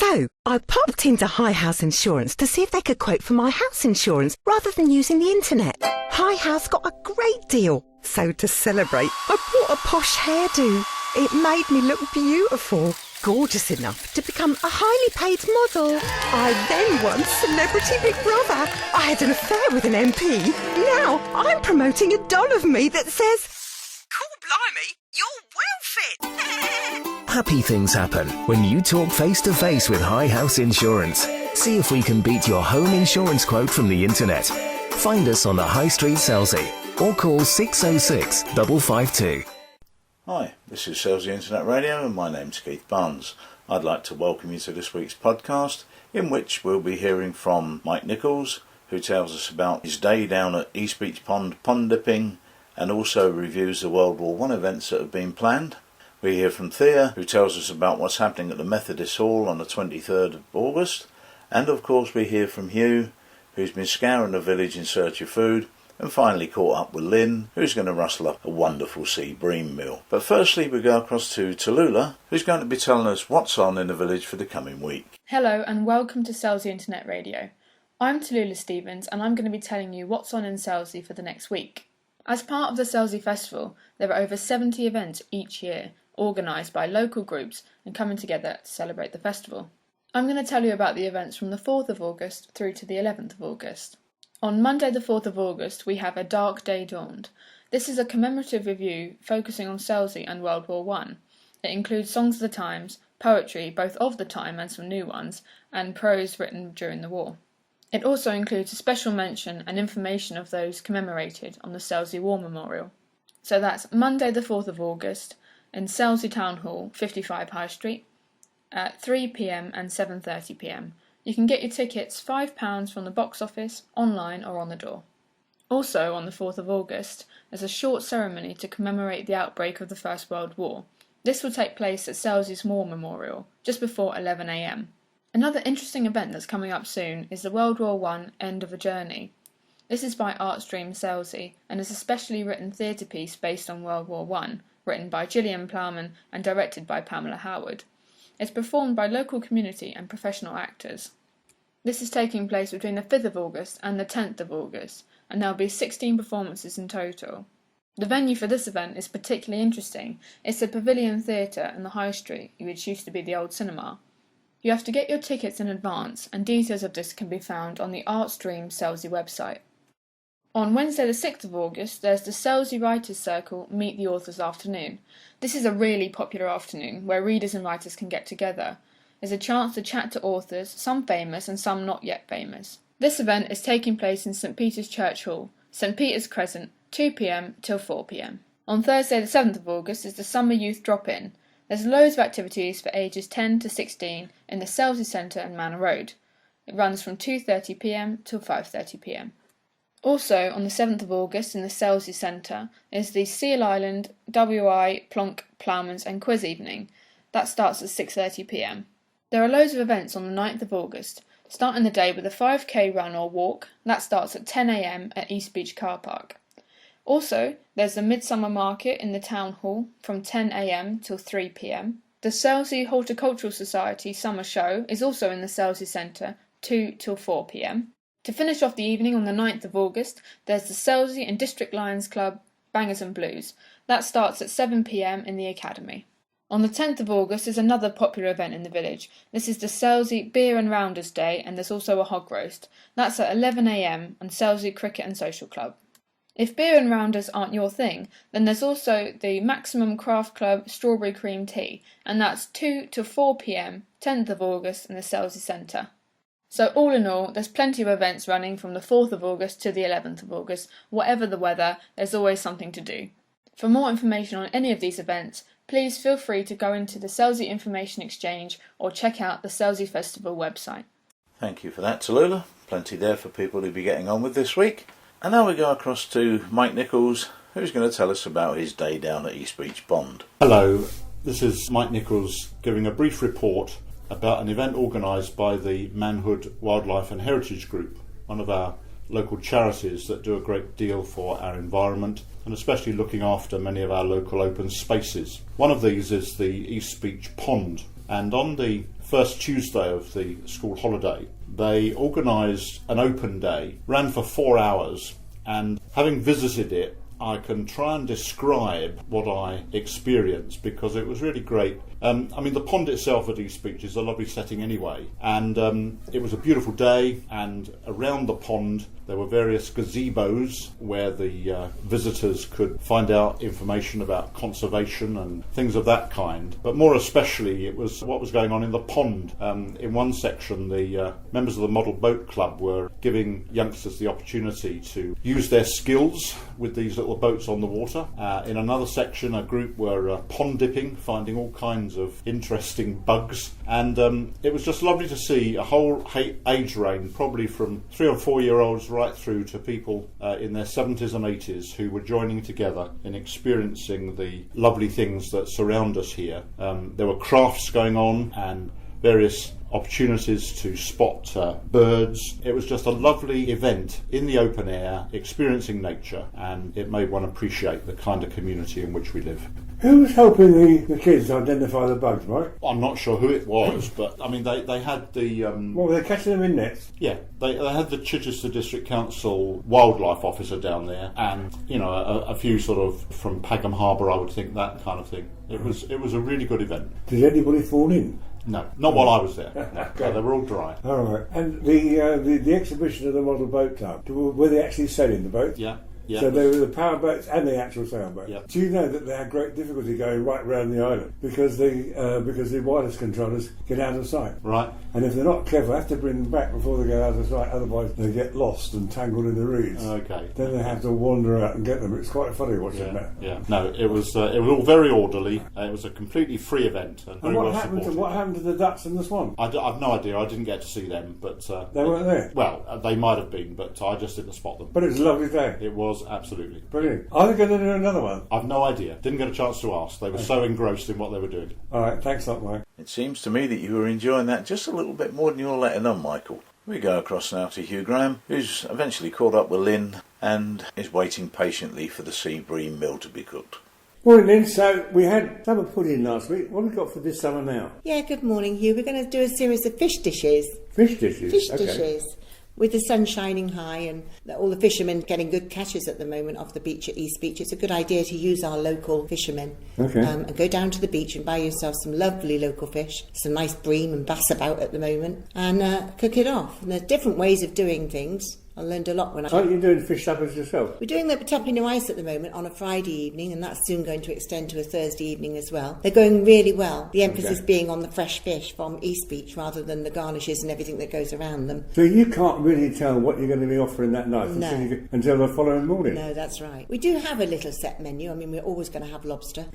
So, I popped into High House Insurance to see if they could quote for my house insurance rather than using the internet. High House got a great deal. So to celebrate, I bought a posh hairdo. It made me look beautiful, gorgeous enough to become a highly paid model. I then won Celebrity Big Brother. I had an affair with an MP. Now I'm promoting a doll of me that says, "Cool blimey, you're well fit." Happy things happen when you talk face-to-face with High House Insurance. See if we can beat your home insurance quote from the internet. Find us on the High Street, Selsey, or call 606 552. Hi, this is Selsey Internet Radio and my name's Keith Barnes. I'd like to welcome you to this week's podcast, in which we'll be hearing from Mike Nichols, who tells us about his day down at East Beach Pond pond dipping, and also reviews the World War I events that have been planned. We hear from Thea, who tells us about what's happening at the Methodist Hall on the 23rd of August. And of course we hear from Hugh, who's been scouring the village in search of food, and finally caught up with Lynn, who's going to rustle up a wonderful Sea Bream meal. But firstly we go across to Tallulah, who's going to be telling us what's on in the village for the coming week. Hello and welcome to Selsey Internet Radio. I'm Tallulah Stevens and I'm going to be telling you what's on in Selsey for the next week. As part of the Selsey Festival, there are over 70 events each year, organised by local groups and coming together to celebrate the festival. I'm going to tell you about the events from the 4th of August through to the 11th of August. On Monday the 4th of August we have A Dark Day Dawned. This is a commemorative review focusing on Selsey and World War I. It includes songs of the times, poetry both of the time and some new ones, and prose written during the war. It also includes a special mention and information of those commemorated on the Selsey War Memorial. So that's Monday the 4th of August in Selsey Town Hall, 55 High Street, at 3 p.m. and 7:30 p.m. You can get your tickets £5 from the box office, online or on the door. Also on the 4th of August, there's a short ceremony to commemorate the outbreak of the First World War. This will take place at Selsey's War Memorial, just before 11 a.m. Another interesting event that's coming up soon is the World War I End of a Journey. This is by Artstream Selsey and is a specially written theatre piece based on World War I, written by Gillian Plowman and directed by Pamela Howard. It's performed by local community and professional actors. This is taking place between the 5th of August and the 10th of August, and there will be 16 performances in total. The venue for this event is particularly interesting. It's the Pavilion Theatre in the High Street, which used to be the old cinema. You have to get your tickets in advance, and details of this can be found on the Artstream Selsey website. On Wednesday the 6th of August, there's the Selsey Writers' Circle Meet the Authors afternoon. This is a really popular afternoon where readers and writers can get together. There's a chance to chat to authors, some famous and some not yet famous. This event is taking place in St Peter's Church Hall, St Peter's Crescent, 2 p.m. till 4 p.m. On Thursday the 7th of August is the Summer Youth Drop-In. There's loads of activities for ages 10 to 16 in the Selsey Centre and Manor Road. It runs from 2:30 p.m. till 5:30 p.m. Also, on the 7th of August in the Selsey Centre is the Seal Island WI Plonk Ploughmans and Quiz Evening. That starts at 6:30 p.m. There are loads of events on the 9th of August, starting the day with a 5k run or walk. That starts at 10 a.m. at East Beach Car Park. Also, there's the Midsummer Market in the Town Hall from 10 a.m. till 3 p.m. The Selsey Horticultural Society Summer Show is also in the Selsey Centre, 2 till 4 p.m. To finish off the evening on the 9th of August, there's the Selsey and District Lions Club Bangers and Blues. That starts at 7 p.m. in the Academy. On the 10th of August is another popular event in the village. This is the Selsey Beer and Rounders Day, and there's also a hog roast. That's at 11 a.m. on Selsey Cricket and Social Club. If beer and rounders aren't your thing, then there's also the Maximum Craft Club Strawberry Cream Tea, and that's 2 to 4 p.m, 10th of August in the Selsey Centre. So all in all, there's plenty of events running from the 4th of August to the 11th of August. Whatever the weather, there's always something to do. For more information on any of these events, please feel free to go into the Selsey Information Exchange or check out the Selsey Festival website. Thank you for that, Tallulah. Plenty there for people to be getting on with this week. And now we go across to Mike Nichols, who's going to tell us about his day down at East Beach Pond. Hello, this is Mike Nichols giving a brief report about an event organised by the Manhood Wildlife and Heritage Group, one of our local charities that do a great deal for our environment and especially looking after many of our local open spaces. One of these is the East Beach Pond. And on the first Tuesday of the school holiday, they organised an open day, ran for 4 hours, and having visited it, I can try and describe what I experienced because it was really great. The pond itself at East Beach is a lovely setting anyway, and it was a beautiful day, and around the pond there were various gazebos where the visitors could find out information about conservation and things of that kind. But more especially, it was what was going on in the pond. In one section, the members of the Model Boat Club were giving youngsters the opportunity to use their skills with these little boats on the water. In another section, a group were pond dipping, finding all kinds of interesting bugs. And it was just lovely to see a whole age range, probably from 3 or 4 year olds right through to people in their 70s and 80s who were joining together in experiencing the lovely things that surround us here. There were crafts going on and various opportunities to spot birds. It was just a lovely event in the open air, experiencing nature, and it made one appreciate the kind of community in which we live. Who was helping the kids identify the bugs, Mike? I'm not sure who it was, but they had the... What, were they catching them in nets? Yeah, they had the Chichester District Council wildlife officer down there, and a few sort of from Pagham Harbour, I would think, that kind of thing. It was a really good event. Did anybody fall in? No, not while I was there. No, they were all dry. All right. And the exhibition of the Model Boat Club, were they actually selling the boats? Yeah. Yeah. So they were the power boats and the actual sailboats. Yep. Do you know that they had great difficulty going right round the island because the wireless controllers get out of sight? Right. And if they're not careful, they have to bring them back before they go out of sight. Otherwise, they get lost and tangled in the reeds. Okay. Then they have to wander out and get them. It's quite funny watching that. Yeah. No, it was all very orderly. It was a completely free event and very well supported. What happened to the ducks and the swan? I've no idea. I didn't get to see them, but they weren't there. Well, they might have been, but I just didn't spot them. But it was a lovely day. It was absolutely. Brilliant. Are they going to do another one? I've no idea. Didn't get a chance to ask. They were so engrossed in what they were doing. All right, thanks a lot, Mike. It seems to me that you were enjoying that just a little bit more than you're letting on, Michael. We go across now to Hugh Graham, who's eventually caught up with Lynn and is waiting patiently for the Sea Bream meal to be cooked. Morning, Lynn. So we had summer pudding last week. What have we got for this summer now? Yeah, good morning, Hugh. We're going to do a series of fish dishes. Fish dishes? Fish dishes. With the sun shining high and all the fishermen getting good catches at the moment off the beach at East Beach, it's a good idea to use our local fishermen. Okay. And go down to the beach and buy yourself some lovely local fish, some nice bream and bass about at the moment, and cook it off. And there's different ways of doing things. I learned a lot when Aren't you doing fish suppers yourself? We're doing the tapping no ice at the moment on a Friday evening, and that's soon going to extend to a Thursday evening as well. They're going really well. The emphasis being on the fresh fish from East Beach rather than the garnishes and everything that goes around them. So you can't really tell what you're going to be offering that night until the following morning? No, that's right. We do have a little set menu. I mean, we're always going to have lobster,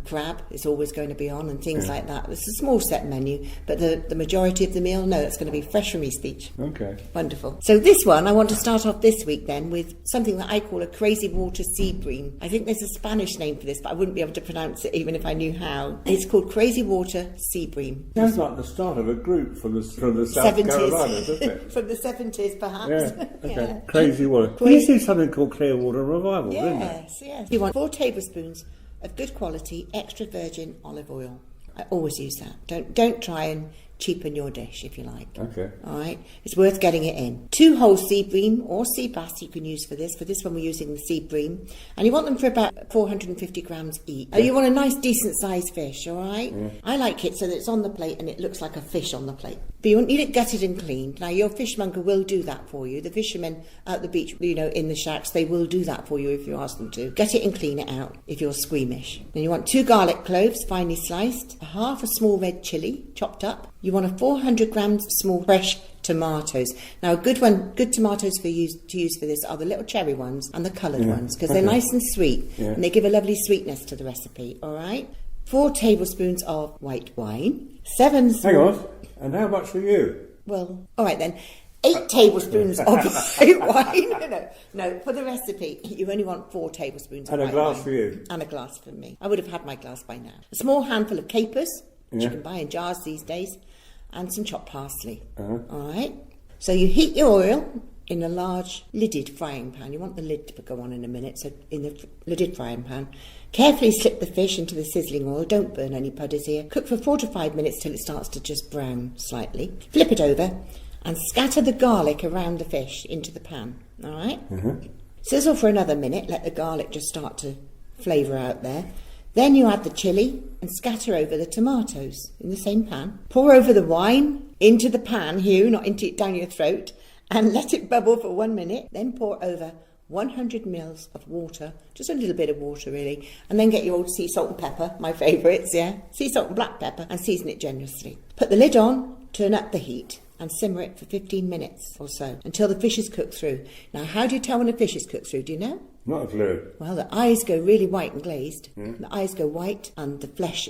crab is always going to be on, and things like that. It's a small set menu, but the majority of the meal, no, it's going to be fresh from East Beach. Okay. Wonderful. So this one, I want to start off this week then with something that I call a crazy water sea bream. I think there's a Spanish name for this, but I wouldn't be able to pronounce it even if I knew how. It's called crazy water sea bream. Sounds like the start of a group from the South 70s. Carolina, doesn't it? From the 70s, perhaps. Yeah, okay. Yeah. Crazy water. We used to do something called Clearwater Revival, didn't we? Yes. You want 4 tablespoons of good quality extra virgin olive oil. I always use that. Don't try and cheapen your dish if you like. Okay. All right. It's worth getting it in. 2 whole sea bream or sea bass you can use for this. For this one we're using the sea bream. And you want them for about 450 grams each. You want a nice decent sized fish, all right? Yeah. I like it so that it's on the plate and it looks like a fish on the plate. But you need it gutted and cleaned. Now your fishmonger will do that for you. The fishermen at the beach, in the shacks, they will do that for you if you ask them to. Gut it and clean it out if you're squeamish. Then you want 2 garlic cloves finely sliced, half a small red chilli chopped up. You want a 400 grams small fresh tomatoes. Now, good tomatoes to use for this are the little cherry ones and the coloured ones because they're nice and sweet and they give a lovely sweetness to the recipe. All right. 4 tablespoons of white wine. 7. Hang on. And how much for you? Well, all right then. 8 tablespoons of white wine. No, for the recipe, you only want 4 tablespoons of white wine. And a glass for you. And a glass for me. I would have had my glass by now. A small handful of capers, which you can buy in jars these days, and some chopped parsley. All right. So you heat your oil in a large lidded frying pan. You want the lid to go on in a minute, so in the lidded frying pan, carefully slip the fish into the sizzling oil. Don't burn any pudders here. Cook for 4 to 5 minutes till it starts to just brown slightly. Flip it over and scatter the garlic around the fish into the pan. All right? Mm-hmm. Sizzle for another minute. Let the garlic just start to flavour out there. Then you add the chilli and scatter over the tomatoes in the same pan. Pour over the wine into the pan, Hugh, not into it down your throat, and let it bubble for 1 minute. Then pour over 100 mils of water, just a little bit of water really, and then get your old sea salt and pepper, my favourites, yeah, sea salt and black pepper, and season it generously. Put the lid on, turn up the heat, and simmer it for 15 minutes or so until the fish is cooked through. Now, how do you tell when a fish is cooked through? Do you know? Not a clue. Well, the eyes go really white and glazed. The eyes go white, and the flesh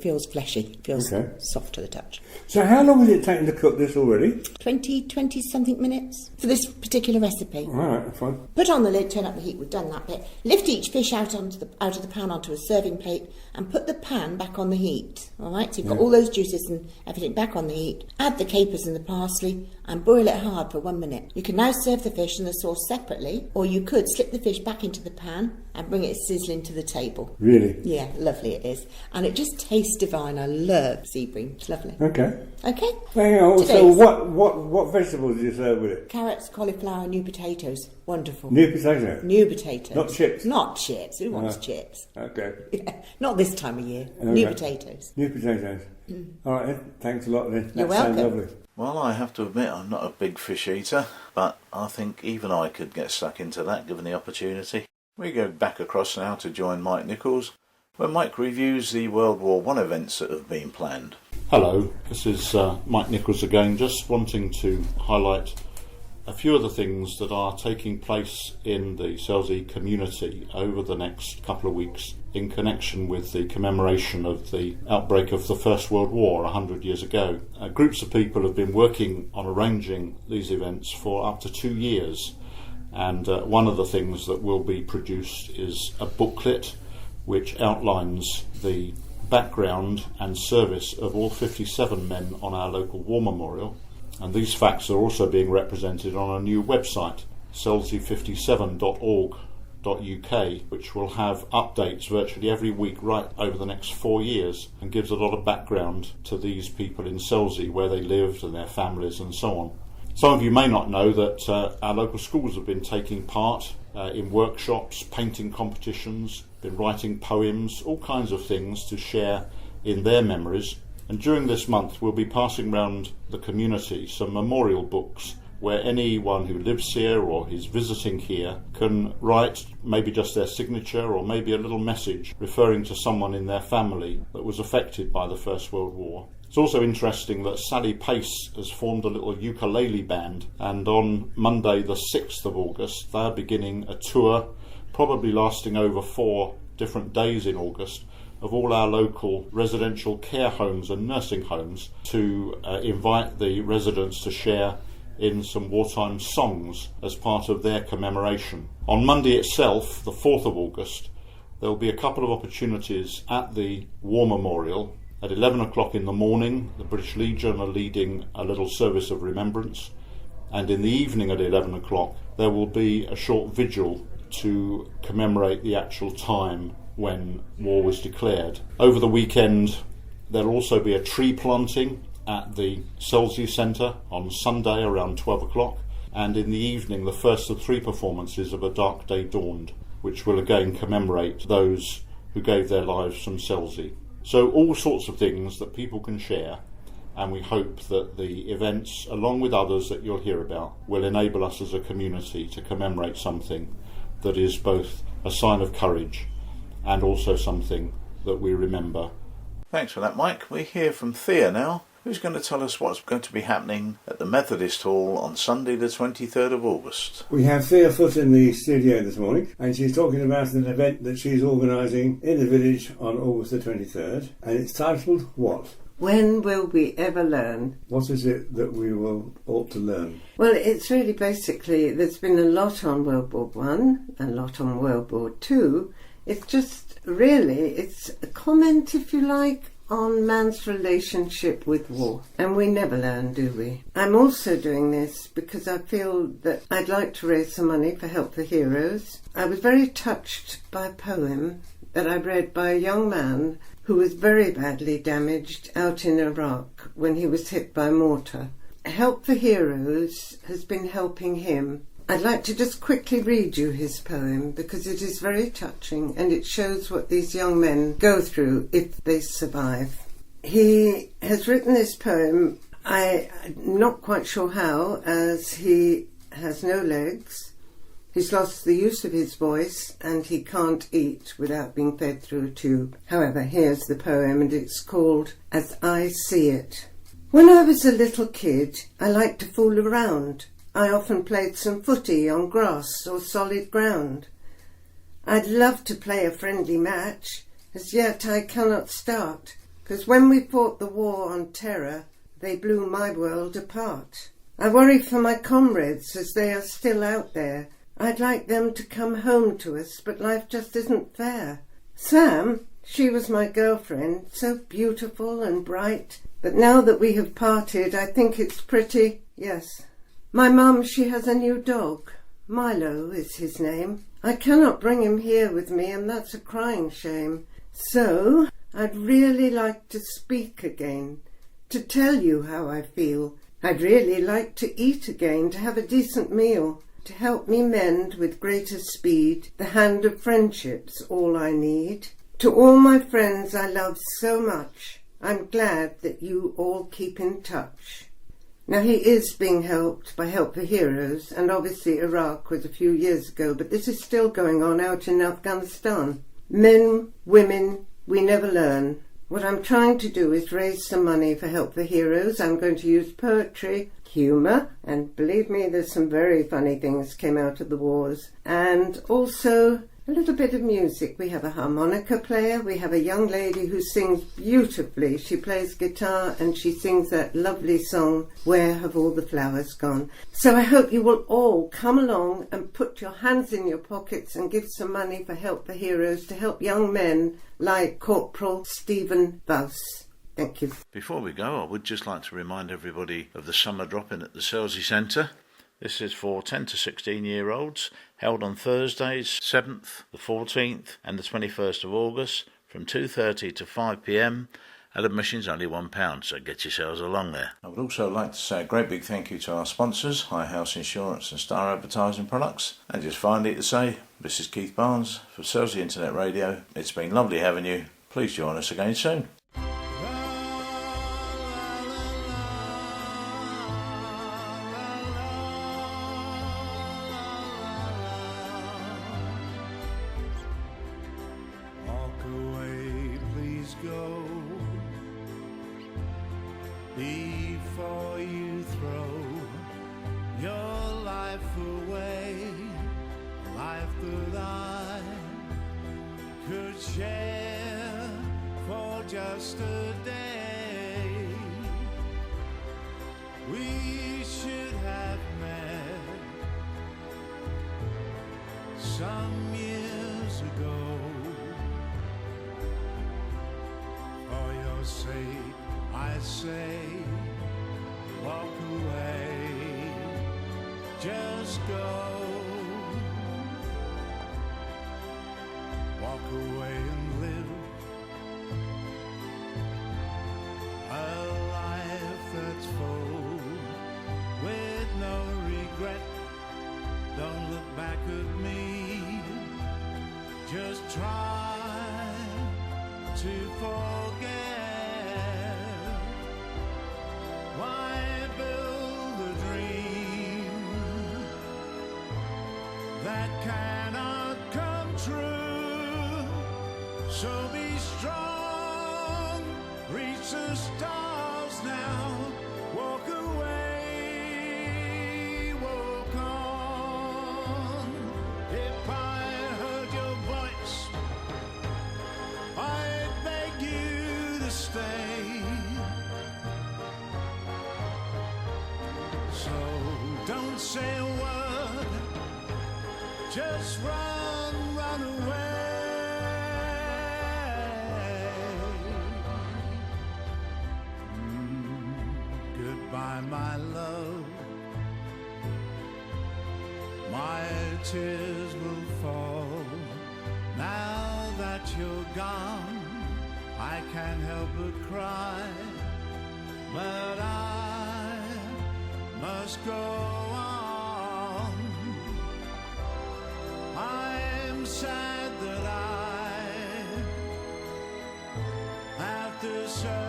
feels fleshy. It feels soft to the touch. So how long has it taken to cook this already? 20 something minutes for this particular recipe. All right, fine. Put on the lid, turn up the heat. We've done that bit. Lift each fish out of the pan onto a serving plate and put the pan back on the heat. All right, so you've got all those juices and everything back on the heat. Add the capers and the parsley and boil it hard for 1 minute. You can now serve the fish and the sauce separately, or you could slip the fish back into the pan and bring it sizzling to the table. Really? Yeah, lovely it is. And it just tastes divine. I love Sea Bream. It's lovely. Okay. Okay? Hang on, so what vegetables do you serve with it? Carrots, cauliflower, new potatoes. Wonderful. New potato? New potatoes. Not chips? Not chips. Who wants chips? Okay. Yeah, not this time of year. Okay. New potatoes. New potatoes. All right, then. Thanks a lot, then. You're That sounds welcome. lovely. Well, I have to admit I'm not a big fish eater, but I think even I could get stuck into that given the opportunity. We go back across now to join Mike Nichols, where Mike reviews the World War I events that have been planned. Hello, this is Mike Nichols again, just wanting to highlight a few of the things that are taking place in the Selsey community over the next couple of weeks in connection with the commemoration of the outbreak of the First World War 100 years ago. Groups of people have been working on arranging these events for up to 2 years, and one of the things that will be produced is a booklet which outlines the background and service of all 57 men on our local war memorial. And these facts are also being represented on a new website, selsey57.org.uk, which will have updates virtually every week right over the next 4 years and gives a lot of background to these people in Selsey, where they lived and their families and so on. Some of you may not know that our local schools have been taking part in workshops, painting competitions, been writing poems, all kinds of things to share in their memories. And during this month we'll be passing round the community some memorial books where anyone who lives here or is visiting here can write maybe just their signature or maybe a little message referring to someone in their family that was affected by the First World War. It's also interesting that Sally Pace has formed a little ukulele band, and on Monday the 6th of August they're beginning a tour, probably lasting over 4 different days in August, of all our local residential care homes and nursing homes to invite the residents to share in some wartime songs as part of their commemoration. On Monday itself, the 4th of August, there will be a couple of opportunities at the War Memorial. At 11 o'clock in the morning, the British Legion are leading a little service of remembrance, and in the evening at 11 o'clock there will be a short vigil to commemorate the actual time when war was declared. Over the weekend there'll also be a tree planting at the Selsey Centre on Sunday around 12 o'clock, and in the evening the first of 3 performances of A Dark Day Dawned, which will again commemorate those who gave their lives from Selsey. So all sorts of things that people can share, and we hope that the events, along with others that you'll hear about, will enable us as a community to commemorate something that is both a sign of courage and also something that we remember. Thanks for that, Mike. We hear from Thea now, who's going to tell us what's going to be happening at the Methodist Hall on Sunday the 23rd of August. We have Thea Foot in the studio this morning, and she's talking about an event that she's organising in the village on August the 23rd, and it's titled what? When will we ever learn? What is it that we ought to learn? Well, it's really basically, there's been a lot on World War One, a lot on World War Two. It's just really, it's a comment, if you like, on man's relationship with war. And we never learn, do we? I'm also doing this because I feel that I'd like to raise some money for Help for Heroes. I was very touched by a poem that I read by a young man who was very badly damaged out in Iraq when he was hit by mortar. Help for Heroes has been helping him. I'd like to just quickly read you his poem because it is very touching and it shows what these young men go through if they survive. He has written this poem, I'm not quite sure how, as he has no legs, he's lost the use of his voice and he can't eat without being fed through a tube. However, here's the poem and it's called As I See It. When I was a little kid, I liked to fool around. I often played some footy on grass or solid ground. I'd love to play a friendly match, as yet I cannot start, 'cause when we fought the war on terror, they blew my world apart. I worry for my comrades as they are still out there. I'd like them to come home to us, but life just isn't fair. Sam, she was my girlfriend, so beautiful and bright, but now that we have parted, I think it's pretty, yes. My mum, she has a new dog. Milo is his name. I cannot bring him here with me, and that's a crying shame. So, I'd really like to speak again, to tell you how I feel. I'd really like to eat again, to have a decent meal, to help me mend with greater speed. The hand of friendship's all I need. To all my friends I love so much, I'm glad that you all keep in touch. Now, he is being helped by Help for Heroes, and obviously Iraq was a few years ago, but this is still going on out in Afghanistan. Men, women, we never learn. What I'm trying to do is raise some money for Help for Heroes. I'm going to use poetry, humour, and believe me, there's some very funny things came out of the wars, and also a little bit of music. We have a harmonica player, we have a young lady who sings beautifully. She plays guitar and she sings that lovely song, Where Have All the Flowers Gone? So I hope you will all come along and put your hands in your pockets and give some money for Help for Heroes to help young men like Corporal Stephen Buss. Thank you. Before we go, I would just like to remind everybody of the summer drop-in at the Selsey Centre. This is for 10 to 16-year-olds, held on Thursdays, 7th, the 14th and the 21st of August from 2:30 to 5pm. And admission's only £1, so get yourselves along there. I would also like to say a great big thank you to our sponsors, High House Insurance and Star Advertising Products. And just finally to say, this is Keith Barnes for Selsey Internet Radio. It's been lovely having you. Please join us again soon. Before you throw your life away, life that I could share for just a day. We should have met some years ago. For your sake I say, walk away, just go. Walk away and live a life that's full, with no regret. Don't look back at me, just try to forget. Why build a dream that cannot come true? So be strong, reach the stars now, walk away, walk on. If I heard your voice, I beg you to stay. Don't say a word, just run, run away. my love. My tears will fall now that you're gone. I can't help but cry, but I must go on. I'm sad that I have to say